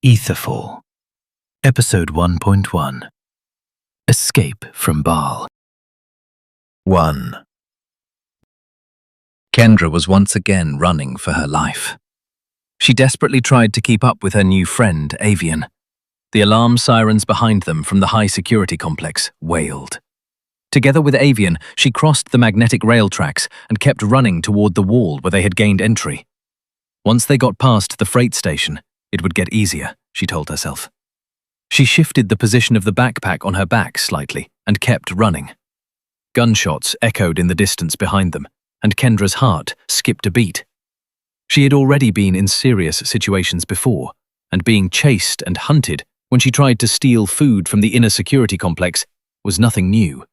Aetherfall, Episode 1.1 Escape from Baal. 1. Kendra was once again running for her life. She desperately tried to keep up with her new friend, Avian. The alarm sirens behind them from the high-security complex wailed. Together with Avian, she crossed the magnetic rail tracks and kept running toward the wall where they had gained entry. Once they got past the freight station, it would get easier, she told herself. She shifted the position of the backpack on her back slightly and kept running. Gunshots echoed in the distance behind them, and Kendra's heart skipped a beat. She had already been in serious situations before, and being chased and hunted when she tried to steal food from the inner security complex was nothing new.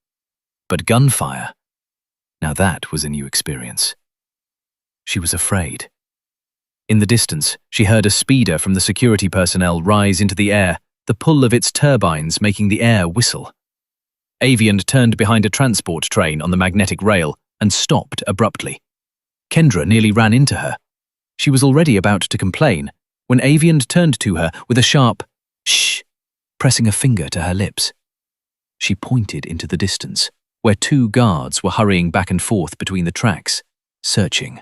But gunfire, now that was a new experience. She was afraid. In the distance, she heard a speeder from the security personnel rise into the air, the pull of its turbines making the air whistle. Avian turned behind a transport train on the magnetic rail and stopped abruptly. Kendra nearly ran into her. She was already about to complain when Avian turned to her with a sharp "shh," pressing a finger to her lips. She pointed into the distance, where two guards were hurrying back and forth between the tracks, searching.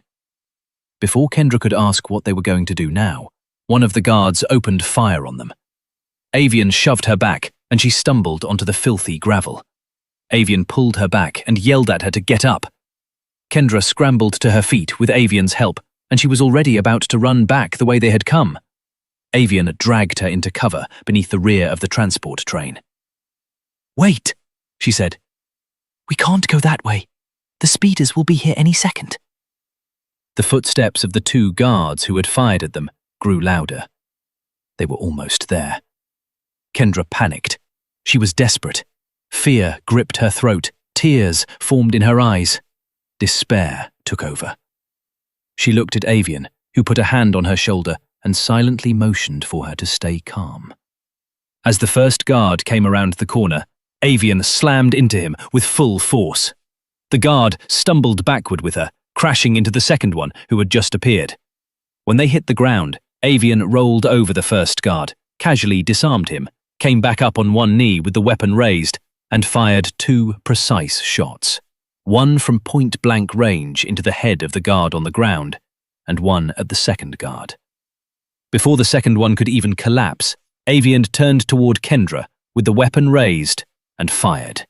Before Kendra could ask what they were going to do now, one of the guards opened fire on them. Avian shoved her back, and she stumbled onto the filthy gravel. Avian pulled her back and yelled at her to get up. Kendra scrambled to her feet with Avian's help, and she was already about to run back the way they had come. Avian dragged her into cover beneath the rear of the transport train. "Wait," she said. "We can't go that way. The speeders will be here any second." The footsteps of the two guards who had fired at them grew louder. They were almost there. Kendra panicked. She was desperate. Fear gripped her throat. Tears formed in her eyes. Despair took over. She looked at Avian, who put a hand on her shoulder and silently motioned for her to stay calm. As the first guard came around the corner, Avian slammed into him with full force. The guard stumbled backward with her, crashing into the second one who had just appeared. When they hit the ground, Avian rolled over the first guard, casually disarmed him, came back up on one knee with the weapon raised, and fired two precise shots. One from point-blank range into the head of the guard on the ground, and one at the second guard. Before the second one could even collapse, Avian turned toward Kendra with the weapon raised and fired.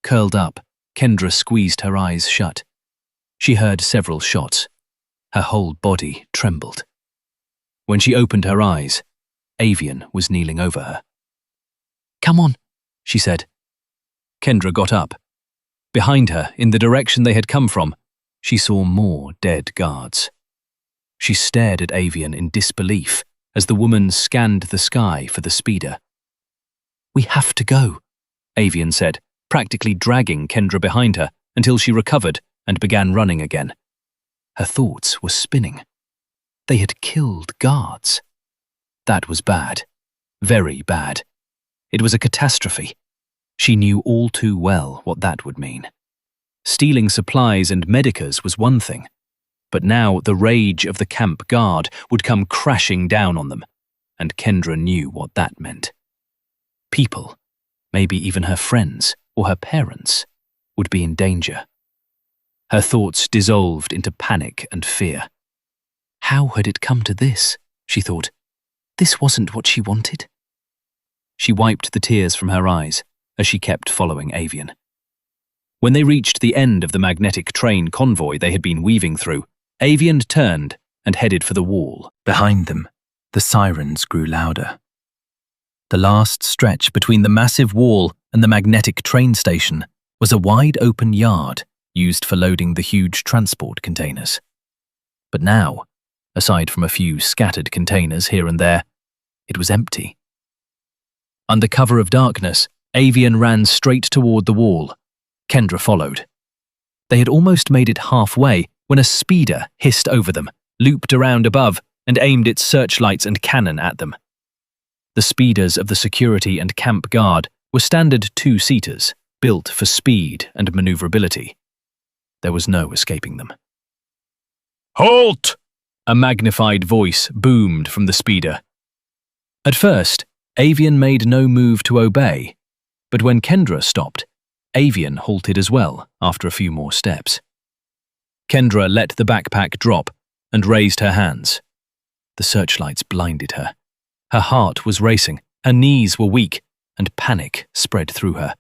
Curled up, Kendra squeezed her eyes shut. She heard several shots. Her whole body trembled. When she opened her eyes, Avian was kneeling over her. "Come on," she said. Kendra got up. Behind her, in the direction they had come from, she saw more dead guards. She stared at Avian in disbelief as the woman scanned the sky for the speeder. "We have to go," Avian said, practically dragging Kendra behind her until she recovered and began running again. Her thoughts were spinning. They had killed guards. That was bad. Very bad. It was a catastrophe. She knew all too well what that would mean. Stealing supplies and medicas was one thing, but now the rage of the camp guard would come crashing down on them, and Kendra knew what that meant. People, maybe even her friends or her parents, would be in danger. Her thoughts dissolved into panic and fear. How had it come to this, she thought. This wasn't what she wanted. She wiped the tears from her eyes as she kept following Avian. When they reached the end of the magnetic train convoy they had been weaving through, Avian turned and headed for the wall. Behind them, the sirens grew louder. The last stretch between the massive wall and the magnetic train station was a wide-open yard used for loading the huge transport containers. But now, aside from a few scattered containers here and there, it was empty. Under cover of darkness, Avian ran straight toward the wall. Kendra followed. They had almost made it halfway when a speeder hissed over them, looped around above, and aimed its searchlights and cannon at them. The speeders of the security and camp guard were standard two-seaters, built for speed and maneuverability. There was no escaping them. "Halt!" A magnified voice boomed from the speeder. At first, Avian made no move to obey, but when Kendra stopped, Avian halted as well after a few more steps. Kendra let the backpack drop and raised her hands. The searchlights blinded her. Her heart was racing, her knees were weak, and panic spread through her.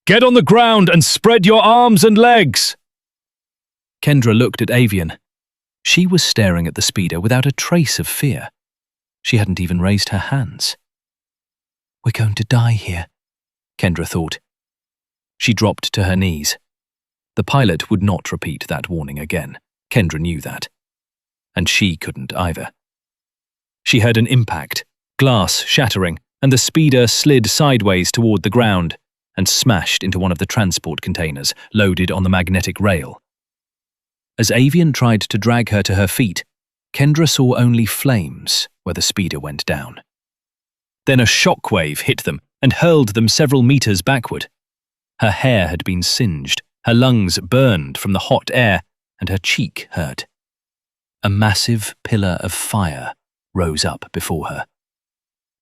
"Get on the ground and spread your arms and legs!" Kendra looked at Avian. She was staring at the speeder without a trace of fear. She hadn't even raised her hands. "We're going to die here," Kendra thought. She dropped to her knees. The pilot would not repeat that warning again. Kendra knew that. And she couldn't either. She heard an impact, glass shattering, and the speeder slid sideways toward the ground and smashed into one of the transport containers loaded on the magnetic rail. As Avian tried to drag her to her feet, Kendra saw only flames where the speeder went down. Then a shockwave hit them and hurled them several meters backward. Her hair had been singed, her lungs burned from the hot air, and her cheek hurt. A massive pillar of fire rose up before her.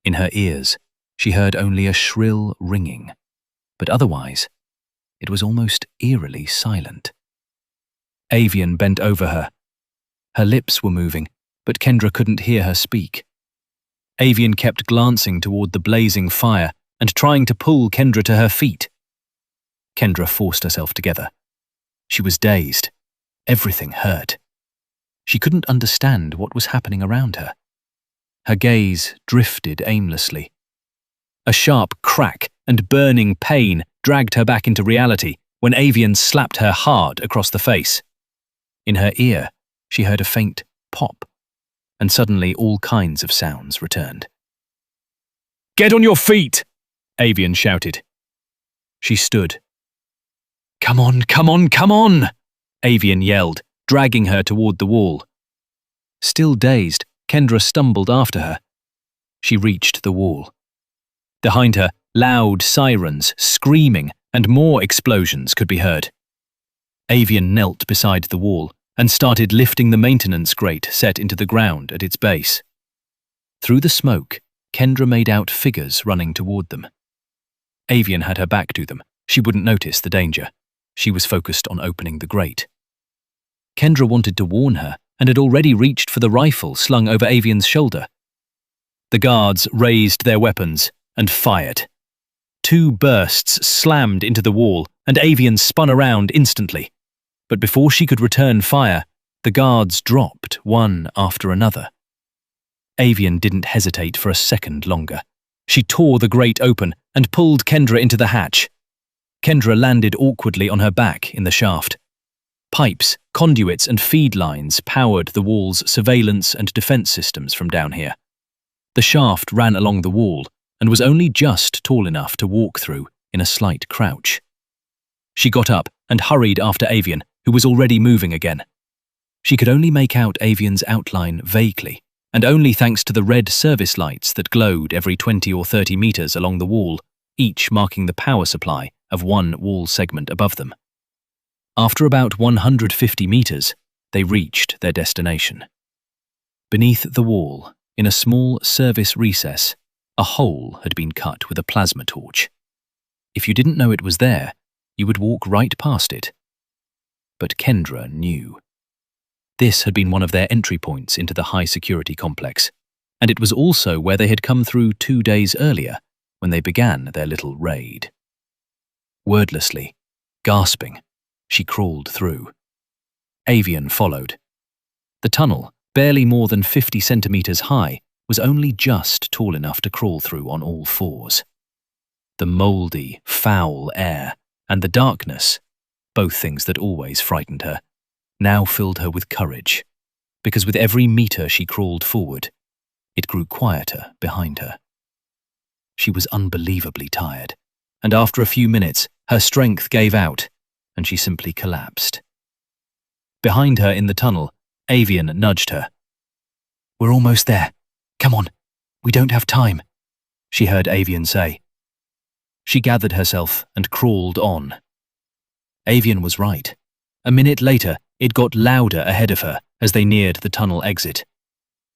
In her ears, she heard only a shrill ringing, but otherwise, it was almost eerily silent. Avian bent over her. Her lips were moving, but Kendra couldn't hear her speak. Avian kept glancing toward the blazing fire and trying to pull Kendra to her feet. Kendra forced herself together. She was dazed. Everything hurt. She couldn't understand what was happening around her. Her gaze drifted aimlessly. A sharp crack and burning pain dragged her back into reality when Avian slapped her hard across the face. In her ear, she heard a faint pop, and suddenly all kinds of sounds returned. "Get on your feet!" Avian shouted. She stood. "Come on, come on, come on!" Avian yelled, dragging her toward the wall. Still dazed, Kendra stumbled after her. She reached the wall. Behind her, loud sirens, screaming, and more explosions could be heard. Avian knelt beside the wall and started lifting the maintenance grate set into the ground at its base. Through the smoke, Kendra made out figures running toward them. Avian had her back to them. She wouldn't notice the danger. She was focused on opening the grate. Kendra wanted to warn her and had already reached for the rifle slung over Avian's shoulder. The guards raised their weapons and fired. 2 bursts slammed into the wall and Avian spun around instantly. But before she could return fire, the guards dropped one after another. Avian didn't hesitate for a second longer. She tore the grate open and pulled Kendra into the hatch. Kendra landed awkwardly on her back in the shaft. Pipes, conduits, and feed lines powered the wall's surveillance and defense systems from down here. The shaft ran along the wall and was only just tall enough to walk through in a slight crouch. She got up and hurried after Avian, who was already moving again. She could only make out Avian's outline vaguely, and only thanks to the red service lights that glowed every 20 or 30 meters along the wall, each marking the power supply of one wall segment above them. After about 150 meters, they reached their destination. Beneath the wall, in a small service recess, a hole had been cut with a plasma torch. If you didn't know it was there, you would walk right past it. But Kendra knew. This had been one of their entry points into the high-security complex, and it was also where they had come through 2 days earlier, when they began their little raid. Wordlessly, gasping, she crawled through. Avian followed. The tunnel, barely more than 50 centimeters high, was only just tall enough to crawl through on all fours. The mouldy, foul air and the darkness, both things that always frightened her, now filled her with courage, because with every meter she crawled forward, it grew quieter behind her. She was unbelievably tired, and after a few minutes, her strength gave out, and she simply collapsed. Behind her in the tunnel, Avian nudged her. "We're almost there. Come on, we don't have time," she heard Avian say. She gathered herself and crawled on. Avian was right. A minute later, it got louder ahead of her as they neared the tunnel exit.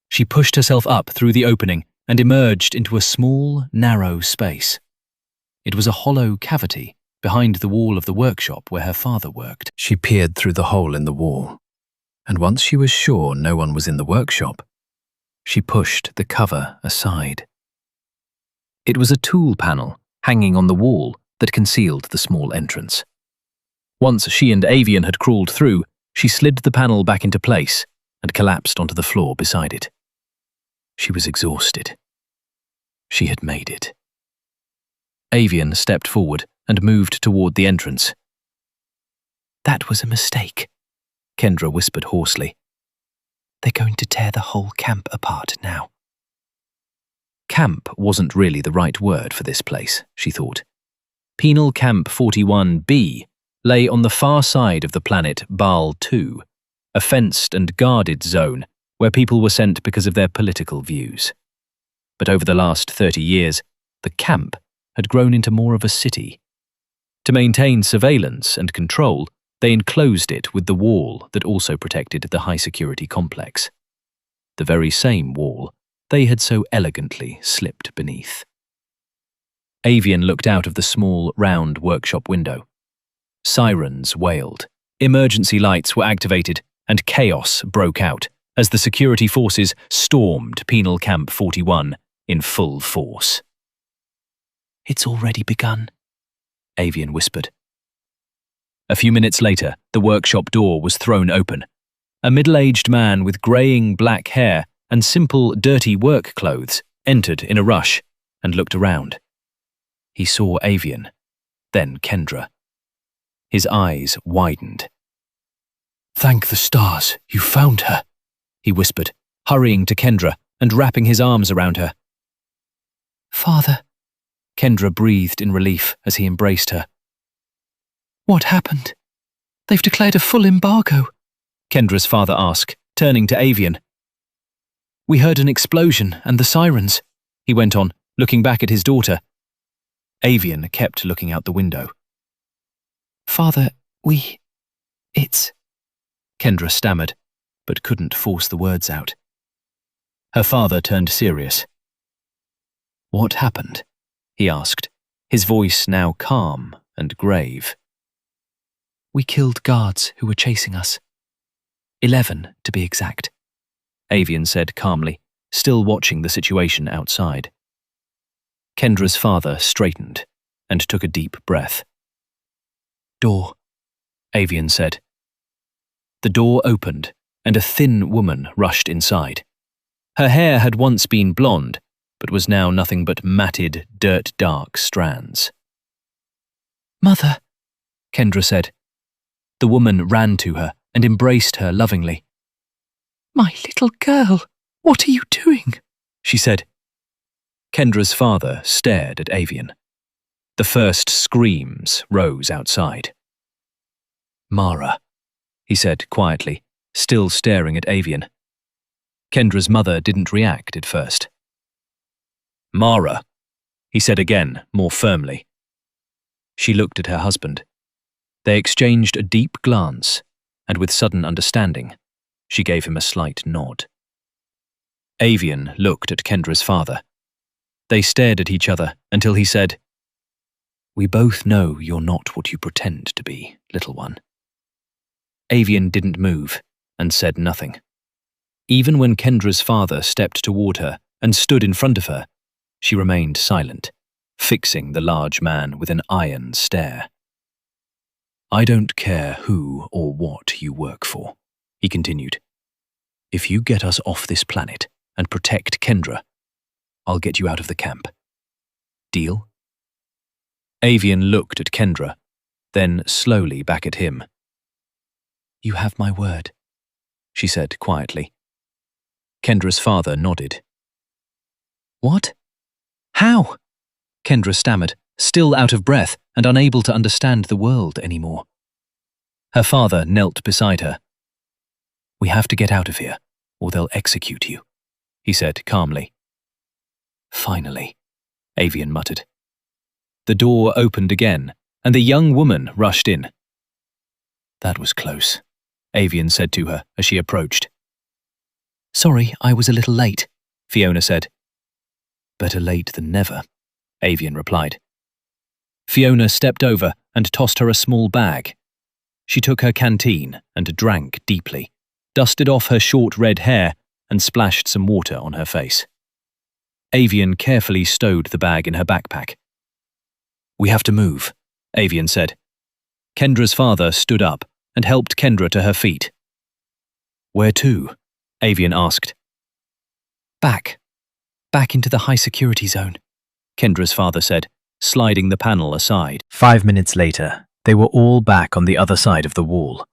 She pushed herself up through the opening and emerged into a small, narrow space. It was a hollow cavity behind the wall of the workshop where her father worked. She peered through the hole in the wall, and once she was sure no one was in the workshop, she pushed the cover aside. It was a tool panel hanging on the wall that concealed the small entrance. Once she and Avian had crawled through, she slid the panel back into place and collapsed onto the floor beside it. She was exhausted. She had made it. Avian stepped forward and moved toward the entrance. "That was a mistake," Kendra whispered hoarsely. "They're going to tear the whole camp apart now." Camp wasn't really the right word for this place, she thought. Penal Camp 41B lay on the far side of the planet Baal 2, a fenced and guarded zone where people were sent because of their political views. But over the last 30 years, the camp had grown into more of a city. To maintain surveillance and control, they enclosed it with the wall that also protected the high-security complex. The very same wall they had so elegantly slipped beneath. Avian looked out of the small, round workshop window. Sirens wailed, emergency lights were activated, and chaos broke out as the security forces stormed Penal Camp 41 in full force. "It's already begun," Avian whispered. A few minutes later, the workshop door was thrown open. A middle-aged man with greying black hair and simple, dirty work clothes entered in a rush and looked around. He saw Avian, then Kendra. His eyes widened. "Thank the stars, you found her," he whispered, hurrying to Kendra and wrapping his arms around her. "Father," Kendra breathed in relief as he embraced her. "What happened? They've declared a full embargo," Kendra's father asked, turning to Avian. "We heard an explosion and the sirens," he went on, looking back at his daughter. Avian kept looking out the window. "Father, it's..." Kendra stammered, but couldn't force the words out. Her father turned serious. "What happened?" he asked, his voice now calm and grave. "We killed guards who were chasing us. 11, to be exact," Avian said calmly, still watching the situation outside. Kendra's father straightened and took a deep breath. "Door," Avian said. The door opened, and a thin woman rushed inside. Her hair had once been blonde, but was now nothing but matted, dirt-dark strands. "Mother," Kendra said. The woman ran to her and embraced her lovingly. "My little girl, what are you doing?" she said. Kendra's father stared at Avian. The first screams rose outside. "Mara," he said quietly, still staring at Avian. Kendra's mother didn't react at first. "Mara," he said again, more firmly. She looked at her husband. They exchanged a deep glance, and with sudden understanding, she gave him a slight nod. Avian looked at Kendra's father. They stared at each other until he said, "We both know you're not what you pretend to be, little one." Avian didn't move and said nothing. Even when Kendra's father stepped toward her and stood in front of her, she remained silent, fixing the large man with an iron stare. "I don't care who or what you work for," he continued. "If you get us off this planet and protect Kendra, I'll get you out of the camp. Deal?" Avian looked at Kendra, then slowly back at him. "You have my word," she said quietly. Kendra's father nodded. "What? How?" Kendra stammered, still out of breath and unable to understand the world anymore. Her father knelt beside her. "We have to get out of here, or they'll execute you," he said calmly. "Finally," Avian muttered. The door opened again, and the young woman rushed in. "That was close," Avian said to her as she approached. "Sorry, I was a little late," Fiona said. Better late than never, Avian replied. Fiona stepped over and tossed her a small bag. She took her canteen and drank deeply, dusted off her short red hair and splashed some water on her face. Avian carefully stowed the bag in her backpack. We have to move, Avian said. Kendra's father stood up and helped Kendra to her feet. Where to? Avian asked. Back into the high security zone, Kendra's father said, sliding the panel aside. 5 minutes later, they were all back on the other side of the wall.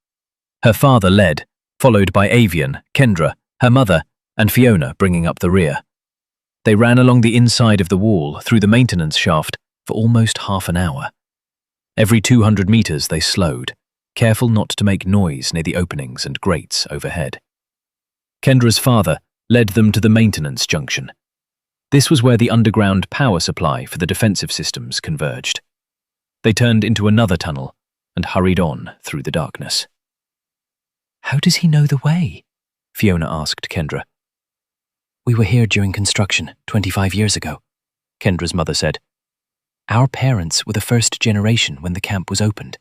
Her father led, followed by Avian, Kendra, her mother, and Fiona bringing up the rear. They ran along the inside of the wall through the maintenance shaft for almost half an hour. Every 200 meters they slowed, careful not to make noise near the openings and grates overhead. Kendra's father led them to the maintenance junction. This was where the underground power supply for the defensive systems converged. They turned into another tunnel and hurried on through the darkness. How does he know the way? Fiona asked Kendra. We were here during construction 25 years ago, Kendra's mother said. Our parents were the first generation when the camp was opened.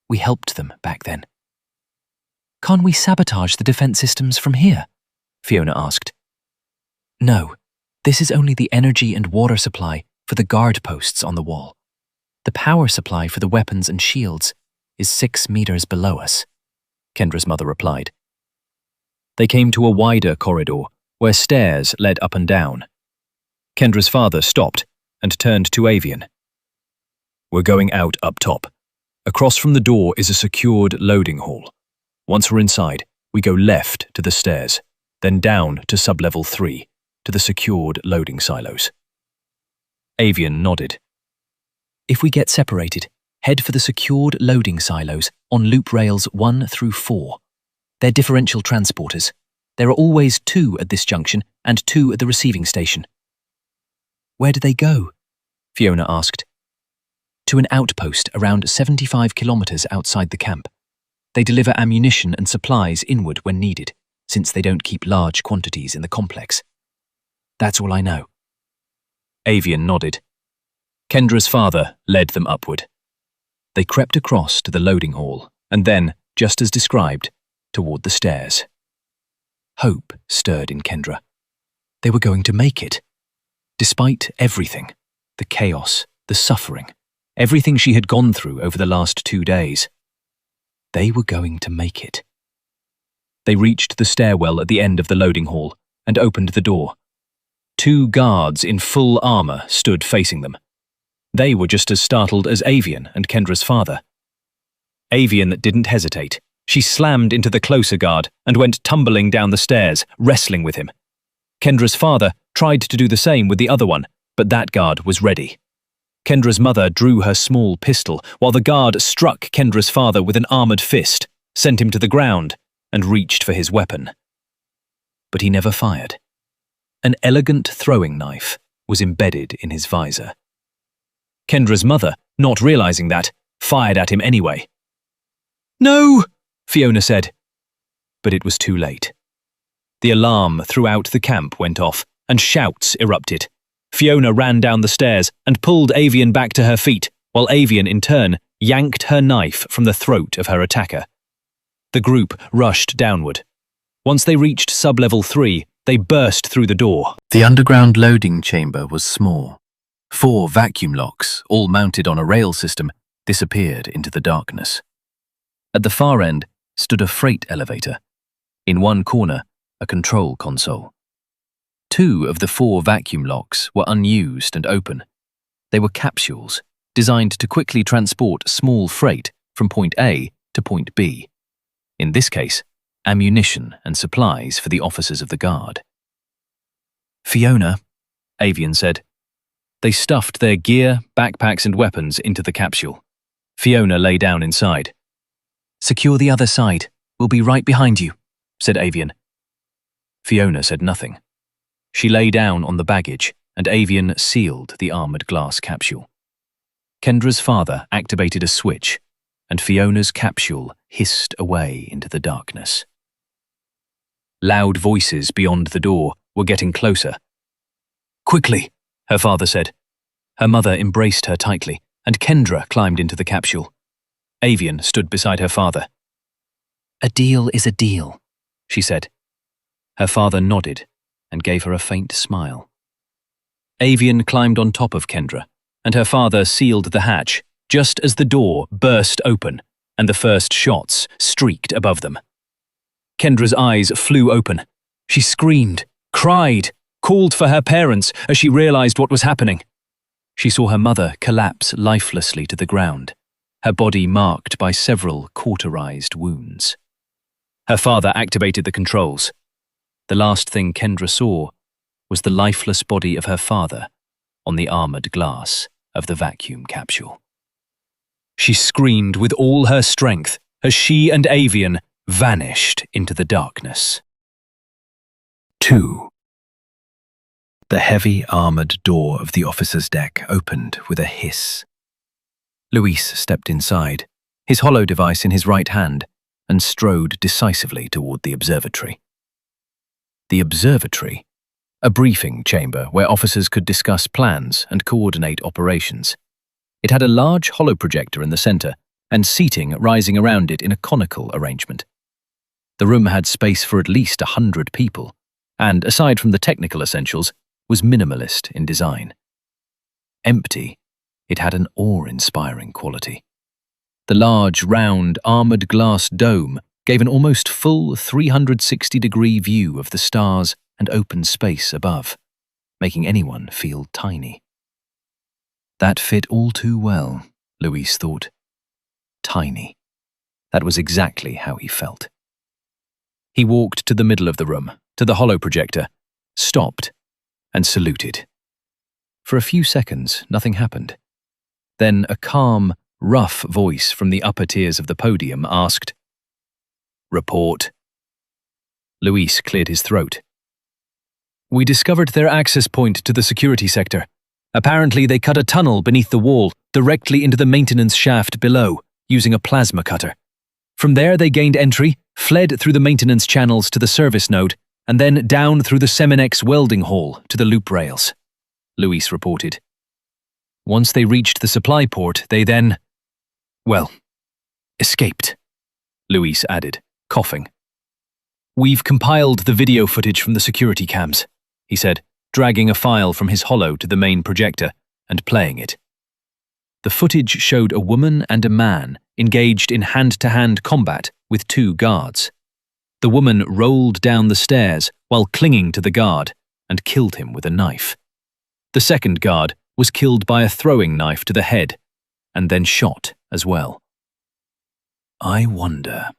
We helped them back then. Can't we sabotage the defense systems from here? Fiona asked. No, this is only the energy and water supply for the guard posts on the wall. The power supply for the weapons and shields is 6 meters below us, Kendra's mother replied. They came to a wider corridor where stairs led up and down. Kendra's father stopped and turned to Avian. We're going out up top. Across from the door is a secured loading hall. Once we're inside, we go left to the stairs, then down to sublevel 3, to the secured loading silos. Avian nodded. If we get separated, head for the secured loading silos on loop rails 1 through 4. They're differential transporters. There are always 2 at this junction and 2 at the receiving station. Where do they go? Fiona asked. To an outpost around 75 kilometers outside the camp. They deliver ammunition and supplies inward when needed, since they don't keep large quantities in the complex. That's all I know. Avian nodded. Kendra's father led them upward. They crept across to the loading hall and then, just as described, toward the stairs. Hope stirred in Kendra. They were going to make it. Despite everything, the chaos, the suffering, everything she had gone through over the last 2 days, they were going to make it. They reached the stairwell at the end of the loading hall and opened the door. 2 guards in full armor stood facing them. They were just as startled as Avian and Kendra's father. Avian didn't hesitate. She slammed into the closer guard and went tumbling down the stairs, wrestling with him. Kendra's father tried to do the same with the other one, but that guard was ready. Kendra's mother drew her small pistol, while the guard struck Kendra's father with an armored fist, sent him to the ground, and reached for his weapon. But he never fired. An elegant throwing knife was embedded in his visor. Kendra's mother, not realizing that, fired at him anyway. No, Fiona said. But it was too late. The alarm throughout the camp went off, and shouts erupted. Fiona ran down the stairs and pulled Avian back to her feet, while Avian, in turn, yanked her knife from the throat of her attacker. The group rushed downward. Once they reached sublevel 3, they burst through the door. The underground loading chamber was small. 4 vacuum locks, all mounted on a rail system, disappeared into the darkness. At the far end stood a freight elevator. In one corner, a control console. 2 of the 4 vacuum locks were unused and open. They were capsules, designed to quickly transport small freight from point A to point B. In this case, ammunition and supplies for the officers of the guard. Fiona, Avian said. They stuffed their gear, backpacks and weapons into the capsule. Fiona lay down inside. Secure the other side. We'll be right behind you, said Avian. Fiona said nothing. She lay down on the baggage, and Avian sealed the armored glass capsule. Kendra's father activated a switch, and Fiona's capsule hissed away into the darkness. Loud voices beyond the door were getting closer. Quickly, her father said. Her mother embraced her tightly, and Kendra climbed into the capsule. Avian stood beside her father. "A deal is a deal," she said. Her father nodded and gave her a faint smile. Avian climbed on top of Kendra, and her father sealed the hatch just as the door burst open and the first shots streaked above them. Kendra's eyes flew open. She screamed, cried, called for her parents as she realized what was happening. She saw her mother collapse lifelessly to the ground, her body marked by several cauterized wounds. Her father activated the controls. The last thing Kendra saw was the lifeless body of her father on the armored glass of the vacuum capsule. She screamed with all her strength as she and Avian vanished into the darkness. 2. The heavy armored door of the officer's deck opened with a hiss. Luis stepped inside, his hollow device in his right hand, and strode decisively toward the observatory. The observatory, a briefing chamber where officers could discuss plans and coordinate operations. It had a large holoprojector in the center and seating rising around it in a conical arrangement. The room had space for at least 100 people, and, aside from the technical essentials, was minimalist in design. Empty, it had an awe-inspiring quality. The large, round, armored glass dome gave an almost full 360-degree view of the stars and open space above, making anyone feel tiny. That fit all too well, Luis thought. Tiny. That was exactly how he felt. He walked to the middle of the room, to the holoprojector, stopped, and saluted. For a few seconds, nothing happened. Then a calm, rough voice from the upper tiers of the podium asked, "Report." Luis cleared his throat. "We discovered their access point to the security sector. Apparently they cut a tunnel beneath the wall directly into the maintenance shaft below, using a plasma cutter. From there they gained entry, fled through the maintenance channels to the service node, and then down through the Seminex welding hall to the loop rails," Luis reported. "Once they reached the supply port, they then, well, escaped," Luis added, coughing. "We've compiled the video footage from the security cams," he said, dragging a file from his holo to the main projector and playing it. The footage showed a woman and a man engaged in hand-to-hand combat with 2 guards. The woman rolled down the stairs while clinging to the guard and killed him with a knife. The second guard was killed by a throwing knife to the head and then shot as well. "I wonder."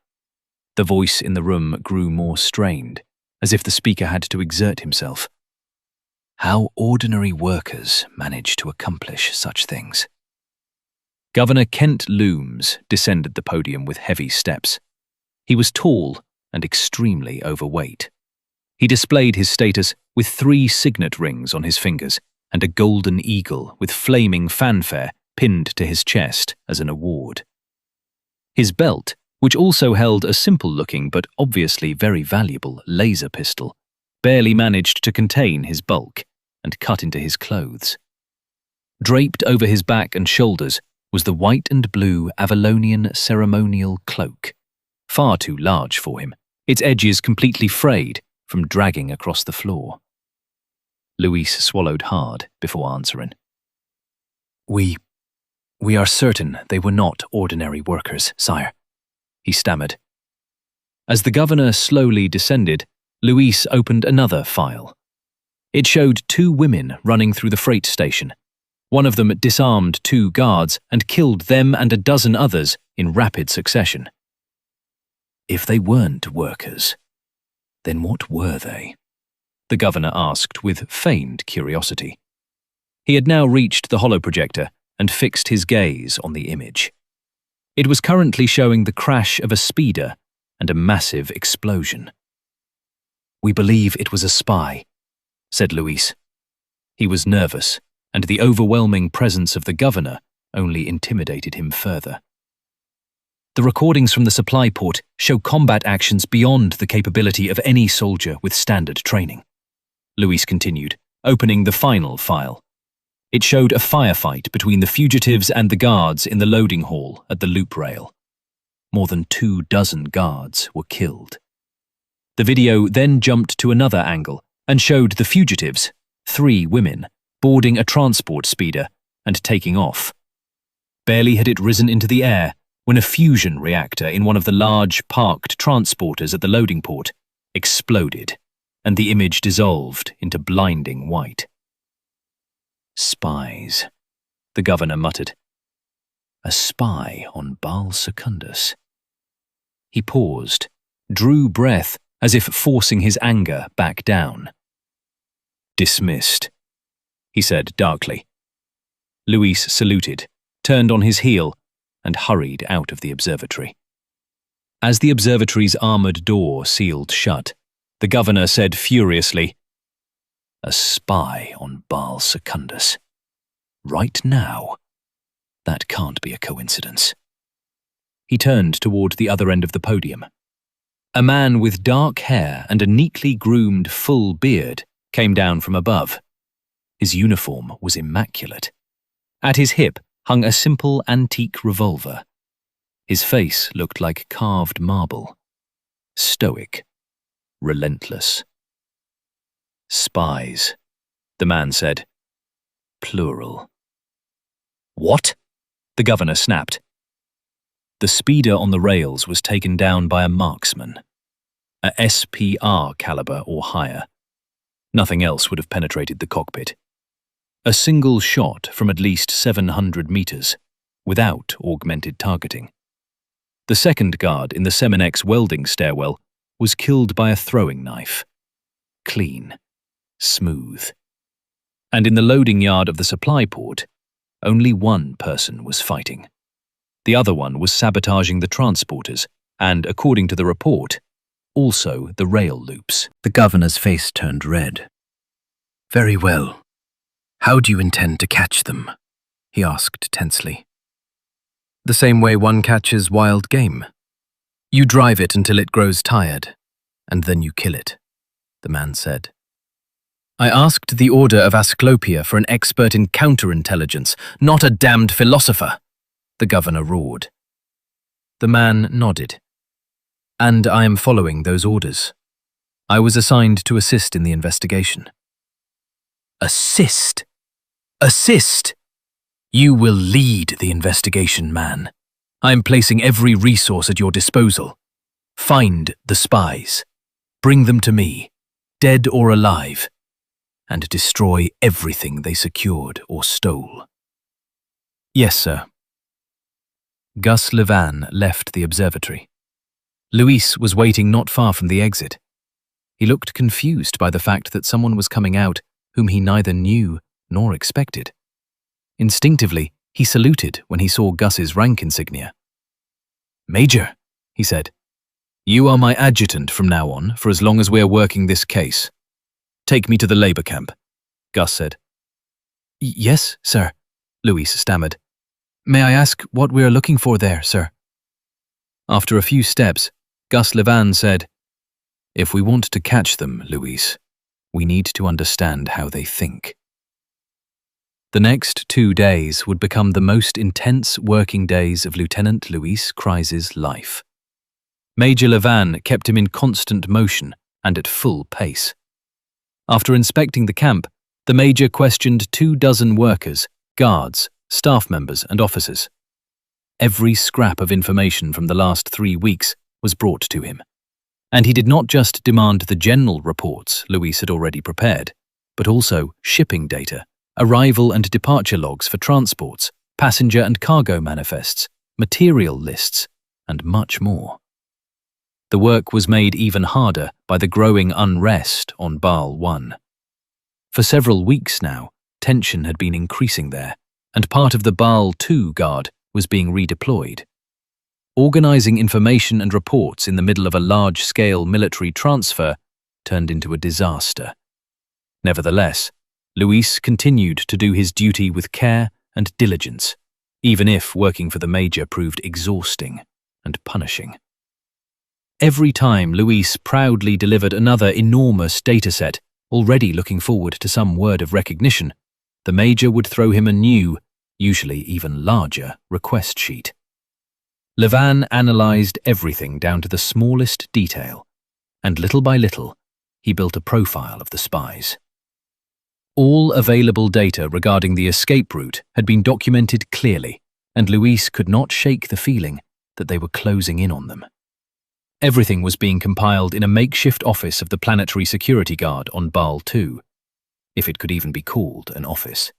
The voice in the room grew more strained, as if the speaker had to exert himself. "How ordinary workers manage to accomplish such things." Governor Kent Looms descended the podium with heavy steps. He was tall and extremely overweight. He displayed his status with 3 signet rings on his fingers and a golden eagle with flaming fanfare pinned to his chest as an award. His belt, which also held a simple-looking but obviously very valuable laser pistol, barely managed to contain his bulk and cut into his clothes. Draped over his back and shoulders was the white and blue Avalonian ceremonial cloak, far too large for him, its edges completely frayed from dragging across the floor. Luis swallowed hard before answering. We are certain they were not ordinary workers, sire," he stammered. As the governor slowly descended, Luis opened another file. It showed 2 women running through the freight station. One of them disarmed 2 guards and killed them and a dozen others in rapid succession. "If they weren't workers, then what were they?" the governor asked with feigned curiosity. He had now reached the holoprojector and fixed his gaze on the image. It was currently showing the crash of a speeder and a massive explosion. "We believe it was a spy," said Luis. He was nervous, and the overwhelming presence of the governor only intimidated him further. "The recordings from the supply port show combat actions beyond the capability of any soldier with standard training," Luis continued, opening the final file, It showed a firefight between the fugitives and the guards in the loading hall at the loop rail. More than 24 guards were killed. The video then jumped to another angle and showed the fugitives, 3 women, boarding a transport speeder and taking off. Barely had it risen into the air when a fusion reactor in one of the large parked transporters at the loading port exploded, and the image dissolved into blinding white. "Spies," the governor muttered. "A spy on Baal Secundus." He paused, drew breath as if forcing his anger back down. "Dismissed," he said darkly. Luis saluted, turned on his heel, and hurried out of the observatory. As the observatory's armored door sealed shut, the governor said furiously, "A spy on Baal Secundus. Right now? That can't be a coincidence." He turned toward the other end of the podium. A man with dark hair and a neatly groomed full beard came down from above. His uniform was immaculate. At his hip hung a simple antique revolver. His face looked like carved marble. Stoic. Relentless. "Spies," the man said. "Plural." "What?" the governor snapped. The speeder on the rails was taken down by a marksman, a SPR caliber or higher. Nothing else would have penetrated the cockpit. A single shot from at least 700 meters, without augmented targeting. The second guard in the Seminex welding stairwell was killed by a throwing knife. Clean. Smooth. And in the loading yard of the supply port, only one person was fighting. The other one was sabotaging the transporters and, according to the report, also the rail loops. The governor's face turned red. "Very well. How do you intend to catch them?" he asked tensely. "The same way one catches wild game. You drive it until it grows tired, and then you kill it," the man said. "I asked the Order of Asclepius for an expert in counterintelligence, not a damned philosopher," the governor roared. The man nodded. "And I am following those orders. I was assigned to assist in the investigation." "Assist? Assist? You will lead the investigation, man. I am placing every resource at your disposal. Find the spies. Bring them to me, dead or alive, and destroy everything they secured or stole." "Yes, sir." Gus Levan left the observatory. Luis was waiting not far from the exit. He looked confused by the fact that someone was coming out whom he neither knew nor expected. Instinctively, he saluted when he saw Gus's rank insignia. "Major," he said, "you are my adjutant from now on for as long as we are working this case. Take me to the labor camp," Gus said. "Yes, sir," Luis stammered. "May I ask what we are looking for there, sir?" After a few steps, Gus Levan said, "If we want to catch them, Luis, we need to understand how they think." The next 2 days would become the most intense working days of Lieutenant Luis Kreis's life. Major Levan kept him in constant motion and at full pace. After inspecting the camp, the major questioned 24 workers, guards, staff members and officers. Every scrap of information from the last 3 weeks was brought to him. And he did not just demand the general reports Luis had already prepared, but also shipping data, arrival and departure logs for transports, passenger and cargo manifests, material lists, and much more. The work was made even harder by the growing unrest on Baal 1. For several weeks now, tension had been increasing there, and part of the Baal 2 guard was being redeployed. Organizing information and reports in the middle of a large-scale military transfer turned into a disaster. Nevertheless, Luis continued to do his duty with care and diligence, even if working for the major proved exhausting and punishing. Every time Luis proudly delivered another enormous dataset, already looking forward to some word of recognition, the Major would throw him a new, usually even larger, request sheet. Levan analysed everything down to the smallest detail, and little by little, he built a profile of the spies. All available data regarding the escape route had been documented clearly, and Luis could not shake the feeling that they were closing in on them. Everything was being compiled in a makeshift office of the Planetary Security Guard on Baal 2, if it could even be called an office.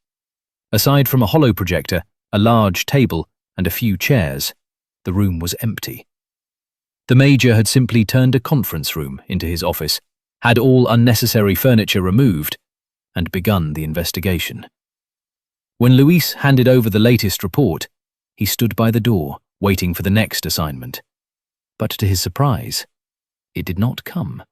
Aside from a hollow projector, a large table, and a few chairs, the room was empty. The Major had simply turned a conference room into his office, had all unnecessary furniture removed, and begun the investigation. When Luis handed over the latest report, he stood by the door, waiting for the next assignment. But to his surprise, it did not come.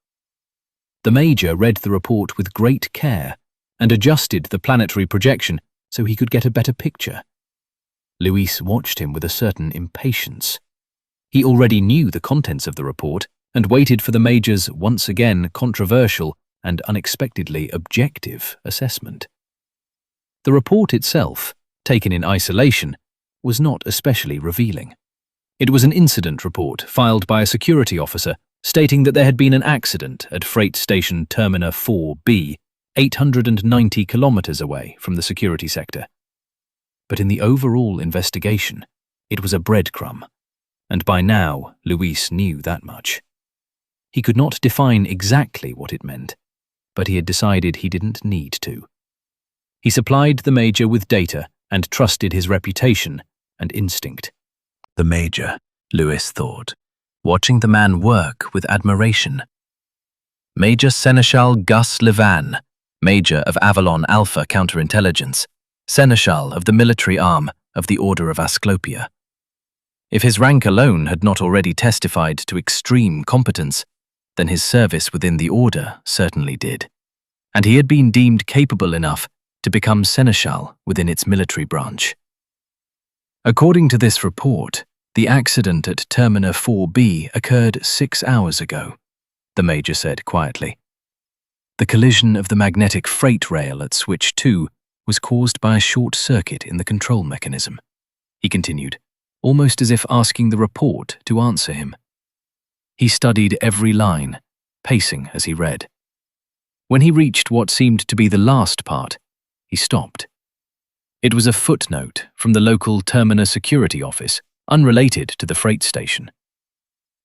The Major read the report with great care and adjusted the planetary projection so he could get a better picture. Luis watched him with a certain impatience. He already knew the contents of the report and waited for the Major's once again controversial and unexpectedly objective assessment. The report itself, taken in isolation, was not especially revealing. It was an incident report filed by a security officer stating that there had been an accident at Freight Station Terminal 4B, 890 kilometers away from the security sector. But in the overall investigation, it was a breadcrumb, and by now Luis knew that much. He could not define exactly what it meant, but he had decided he didn't need to. He supplied the Major with data and trusted his reputation and instinct. The Major, Luis thought, watching the man work with admiration. Major Seneschal Gus Levan, Major of Avalon Alpha Counterintelligence, Seneschal of the military arm of the Order of Asclopia. If his rank alone had not already testified to extreme competence, then his service within the Order certainly did, and he had been deemed capable enough to become Seneschal within its military branch. According to this report, the accident at Terminal 4B occurred 6 hours ago, the Major said quietly. The collision of the magnetic freight rail at Switch 2 was caused by a short circuit in the control mechanism, he continued, almost as if asking the report to answer him. He studied every line, pacing as he read. When he reached what seemed to be the last part, he stopped. It was a footnote from the local Terminus security office, unrelated to the freight station.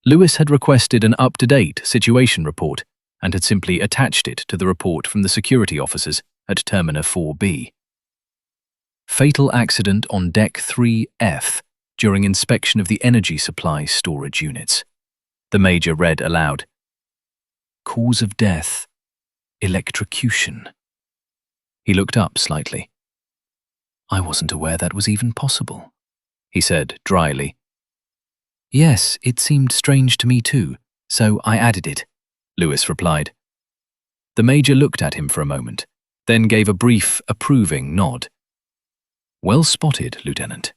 Luis had requested an up-to-date situation report and had simply attached it to the report from the security officers at Terminal 4B. Fatal accident on Deck 3F during inspection of the energy supply storage units. The Major read aloud. Cause of death, electrocution. He looked up slightly. I wasn't aware that was even possible, he said dryly. Yes, it seemed strange to me too, so I added it, Luis replied. The Major looked at him for a moment, then gave a brief, approving nod. Well spotted, Lieutenant.